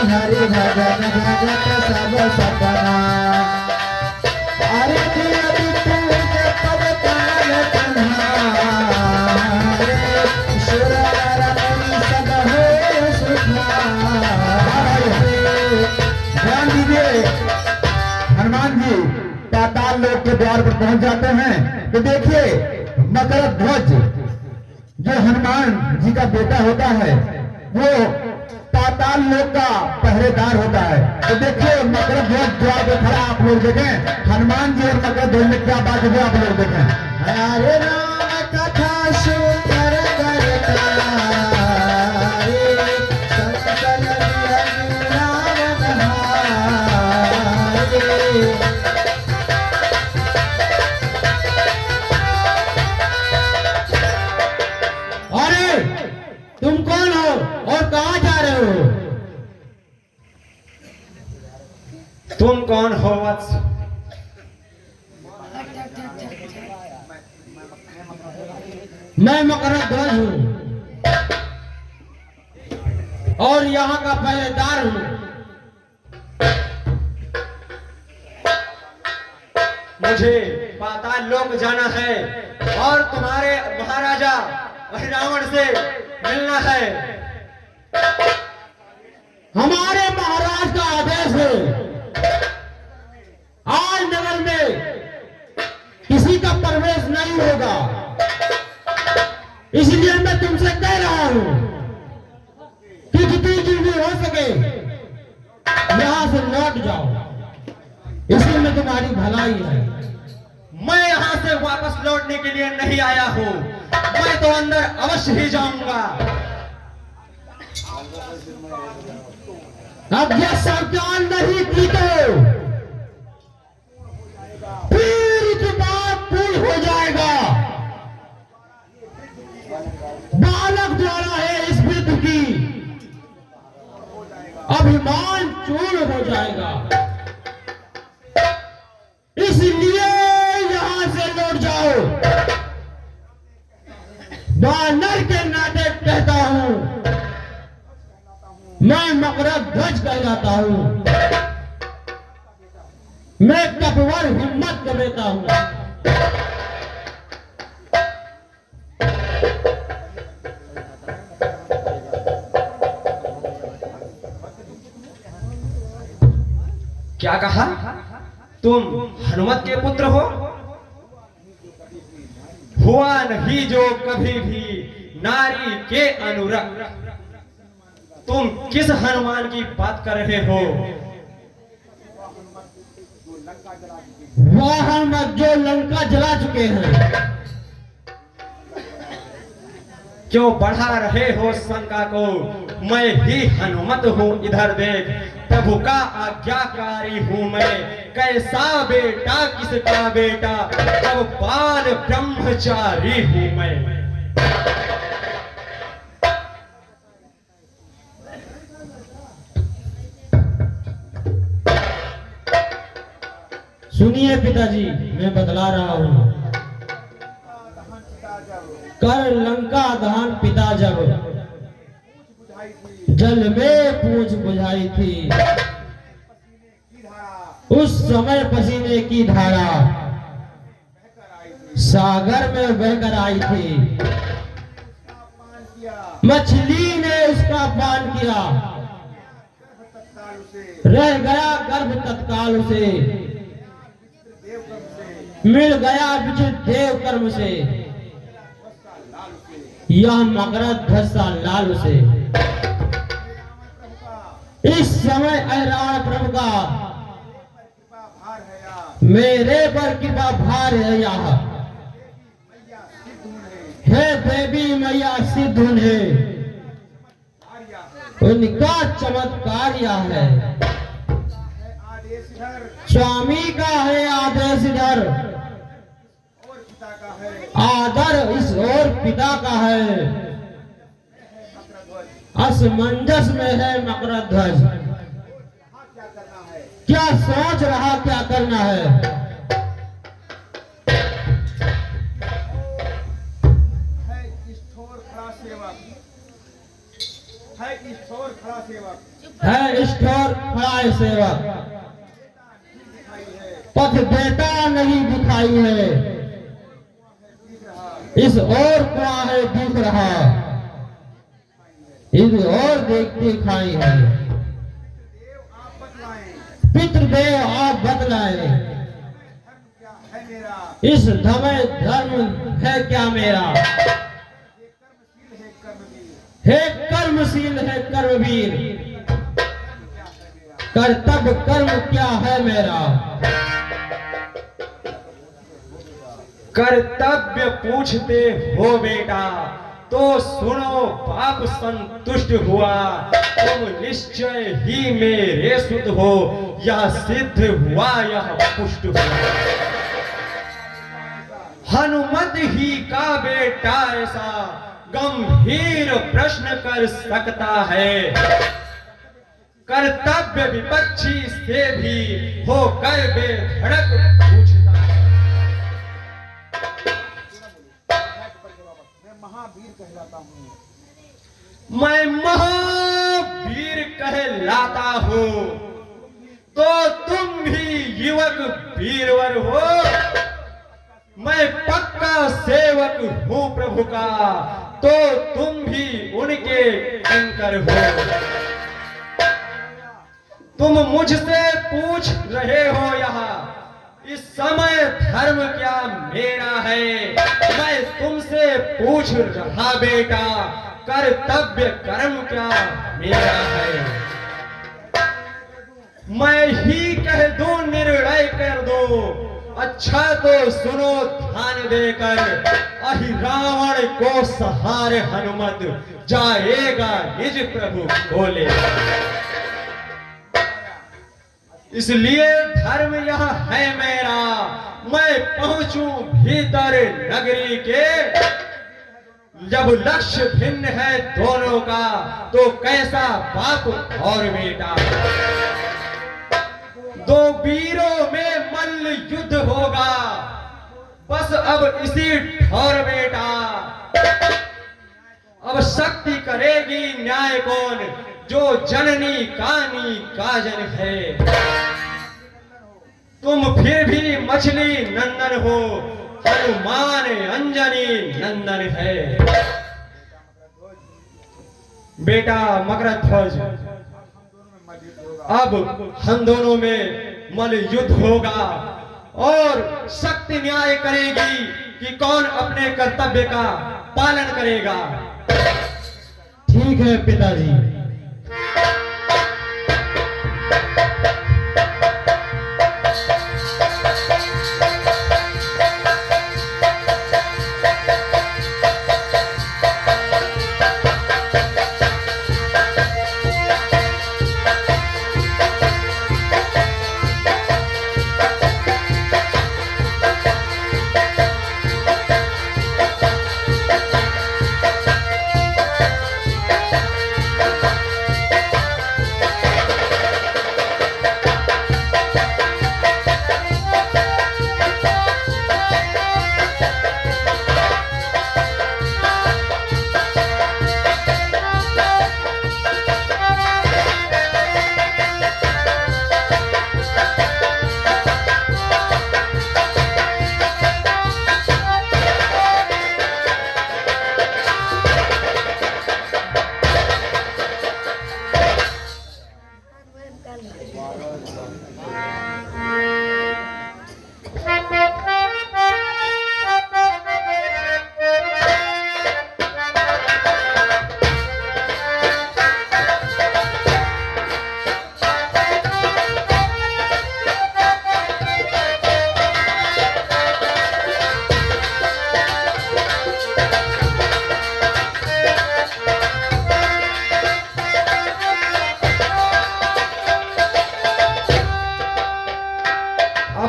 हरि भजन भजत सब सपना अरे तुझे पद काल तुम्हारे सुर सब हो ध्यान दीजिए। हनुमान जी पाताल लोक के द्वार पर पहुंच जाते हैं तो देखिए मकर ध्वज जो हनुमान जी का बेटा होता है वो पाताल लोक का पहरेदार होता है। तो देखिए मकर ध्वज द्वार पे खड़ा आप लोग देखें हनुमान जी और मकर ध्वज में क्या बात है आप लोग देखें। हरे राम कथा सुकर अरे तुम कौन हो और कहां जा रहे हो? तुम कौन हो वत्स? मैं मकर ध्वज हूं और यहाँ का पहरेदार हूं। मुझे पाताल लोक जाना है और तुम्हारे महाराजा रावण से मिलना है। हमारे महाराज का आदेश है आज नगर में किसी का प्रवेश नहीं होगा, इसलिए मैं तुमसे कह रहा हूं कि जितनी जल्दी हो सके यहां से लौट जाओ, इसी में तुम्हारी भलाई है। मैं यहाँ से वापस लौटने के लिए नहीं आया हूँ, मैं तो अंदर अवश्य ही जाऊंगा। अब यह सरकार नहीं की तो फिर बात पूरी हो जाएगा। बालक द्वारा है इस वृद्ध की अभिमान चूर्ण हो जाएगा, इसलिए यहां से लौट जाओ। वानर के नाते कहता हूं, मैं मकर ध्वज कहलाता हूं, मैं कपवर हिम्मत का बेटा हूं। क्या कहा? तुम हनुमत के पुत्र हो? हुआ नहीं जो कभी भी नारी के अनुरक्त। तुम किस हनुमान की बात कर रहे हो? वह हनुमान जो लंका जला चुके हैं। क्यों बढ़ा रहे हो शंका को? मैं ही हनुमत हूँ, इधर देख। प्रभु का आज्ञाकारी हूँ मैं, कैसा बेटा किसका बेटा, अब बाल ब्रह्मचारी हूँ मैं। सुनिए पिताजी, मैं बतला रहा हूं। कर लंका दहन पिता जब जल में पूछ बुझाई थी, उस समय पसीने की धारा सागर में बहकर आई थी। मछली ने उसका पान किया, रह गया गर्भ तत्काल उसे, मिल गया विचित्र देव कर्म से, यह मकर ध्वज सा लाल से। इस समय रावण प्रभु का मेरे पर कृपा भार है यहाँ, हे देवी मैया सिद्धुन है, उनका चमत्कार यह है। स्वामी का है आदेश इधर, आदर इस और पिता का है, असमंजस में है मकर ध्वज। क्या सोच रहा क्या करना है? है स्टोर खड़ा है सेवक, पथ बेटा नहीं दिखाई है, इस और कुआं है दिख रहा, इस और देखते खाई है। पितृदेव आप बतलाए, इस धमे धर्म है क्या मेरा? हे कर्मशील है कर्मवीर, कर्तव्य कर्म क्या है मेरा? कर्तव्य पूछते हो बेटा तो सुनो बाप संतुष्ट हुआ, तुम निश्चय ही मेरे सुध हो, यह सिद्ध हुआ यह पुष्ट हुआ। हनुमत ही का बेटा ऐसा गंभीर प्रश्न कर सकता है, कर्तव्य विपक्षी से भी होकर बेधड़क पूछता है। मैं महावीर कहलाता हूँ, तो तुम भी युवक वीरवर हो। मैं पक्का सेवक हूँ प्रभु का, तो तुम भी उनके किंकर हो। तुम मुझसे पूछ रहे हो यहाँ इस समय धर्म क्या मेरा है? मैं तुमसे पूछ रहा बेटा कर्तव्य कर्म क्या मेरा है? मैं ही कह दूं निर्णय कर दो, अच्छा तो सुनो ध्यान देकर, अहि रावण को सहारे हनुमत जाएगा निज प्रभु को ले। इसलिए धर्म यह है मेरा, मैं पहुंचूं भीतर नगरी के। जब लक्ष्य भिन्न है दोनों का, तो कैसा बाप और बेटा। दो वीरों में मल्ल युद्ध होगा, बस अब इसी ठौर बेटा। अब शक्ति करेगी न्याय कौन, जो जननी कानी काजन है। तुम फिर भी मछली नंदन हो, हनुमान अंजनी नंदन है। बेटा मकरध्वज, अब हम दोनों में मल युद्ध होगा और शक्ति न्याय करेगी कि कौन अपने कर्तव्य का पालन करेगा। ठीक है पिताजी।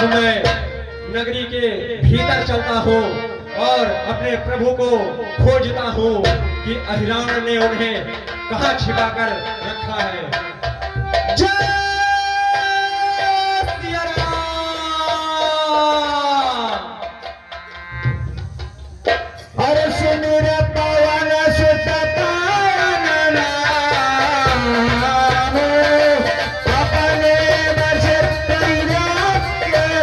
अब मैं नगरी के भीतर चलता हूँ और अपने प्रभु को खोजता हूँ कि अहिरावण ने उन्हें कहाँ छिपा कर रखा है। जय सिया राम। अरे सुमिर पवन सुत पावन राम, अपने बस परिवार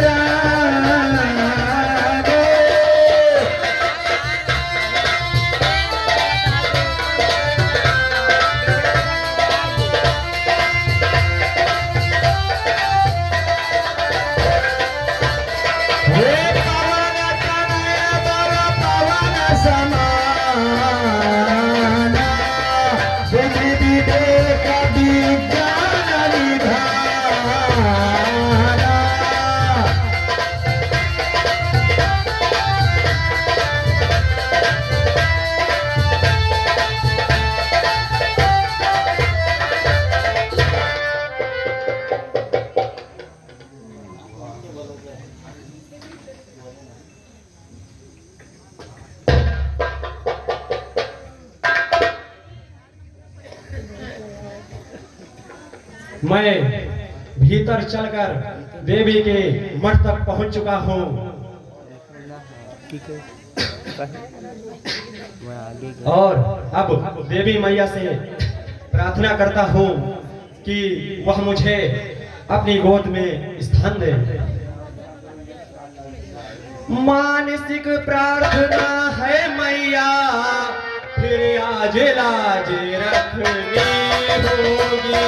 राम। हे पवन तनय बल पवन समाना, बुद्धि विवेक विज्ञान निधाना। मैं भीतर चलकर देवी के मठ तक पहुंच चुका हूं। और अब देवी मैया से प्रार्थना करता हूं कि वह मुझे अपनी गोद में स्थान दे। मानसिक प्रार्थना है मैया, फिर आज लाज रखनी होगी।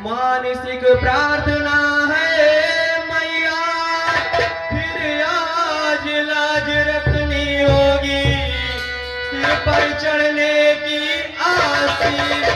मानसिक प्रार्थना है मैया, फिर आज लाज रखनी होगी। सिर पर चढ़ने की आशीष